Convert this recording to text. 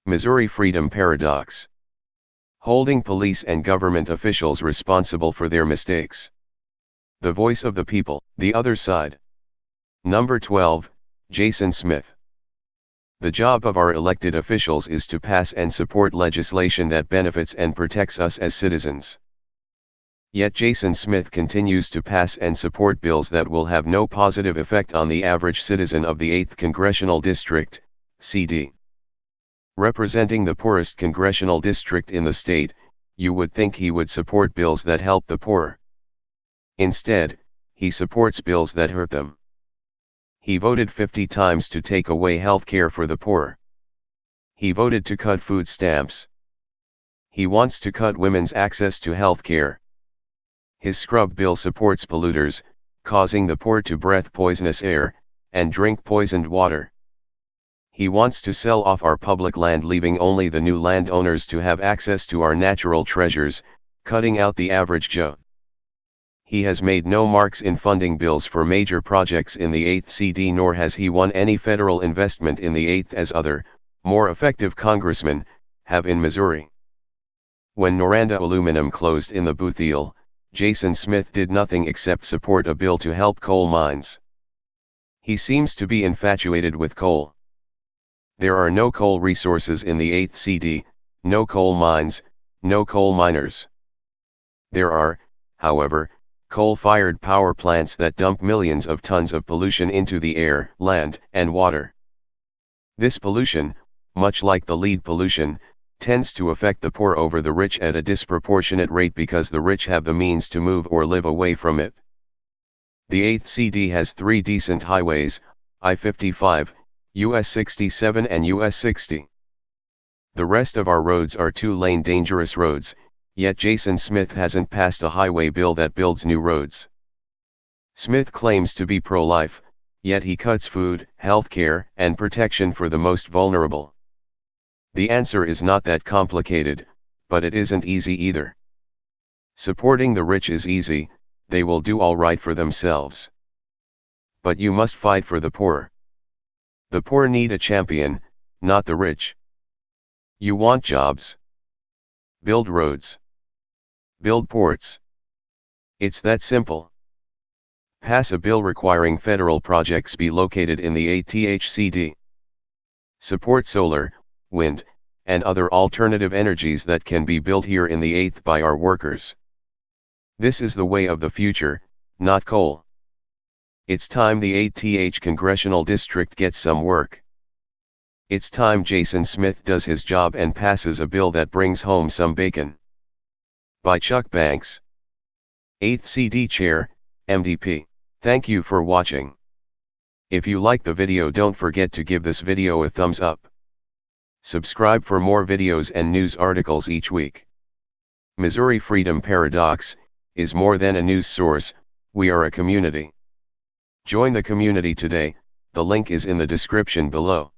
Missouri Freedom Paradox. Holding police and government officials responsible for their mistakes. The voice of the people, the other side. Number 12, Jason Smith. The job of our elected officials is to pass and support legislation that benefits and protects us as citizens. Yet Jason Smith continues to pass and support bills that will have no positive effect on the average citizen of the 8th Congressional District, CD. Representing the poorest congressional district in the state, you would think he would support bills that help the poor. Instead, he supports bills that hurt them. He voted 50 times to take away health care for the poor. He voted to cut food stamps. He wants to cut women's access to health care. His scrub bill supports polluters, causing the poor to breathe poisonous air, and drink poisoned water. He wants to sell off our public land, leaving only the new landowners to have access to our natural treasures, cutting out the average Joe. He has made no marks in funding bills for major projects in the 8th CD, nor has he won any federal investment in the 8th as other, more effective congressmen have in Missouri. When Noranda Aluminum closed in the Bootheel, Jason Smith did nothing except support a bill to help coal mines. He seems to be infatuated with coal. There are no coal resources in the 8th CD, no coal mines, no coal miners. There are, however, coal-fired power plants that dump millions of tons of pollution into the air, land, and water. This pollution, much like the lead pollution, tends to affect the poor over the rich at a disproportionate rate because the rich have the means to move or live away from it. The 8th CD has 3 decent highways, I-55, US 67 and US 60. The rest of our roads are 2-lane dangerous roads, yet Jason Smith hasn't passed a highway bill that builds new roads. Smith claims to be pro-life, yet he cuts food, health care, and protection for the most vulnerable. The answer is not that complicated, but it isn't easy either. Supporting the rich is easy, they will do all right for themselves. But you must fight for the poor. The poor need a champion, not the rich. You want jobs? Build roads. Build ports. It's that simple. Pass a bill requiring federal projects be located in the 8th CD. Support solar, wind, and other alternative energies that can be built here in the 8th by our workers. This is the way of the future, not coal. It's time the 8th Congressional District gets some work. It's time Jason Smith does his job and passes a bill that brings home some bacon. By Chuck Banks, 8th CD Chair, MDP. Thank you for watching. If you like the video, don't forget to give this video a thumbs up. Subscribe for more videos and news articles each week. Missouri Freedom Paradox is more than a news source, we are a community. Join the community today, the link is in the description below.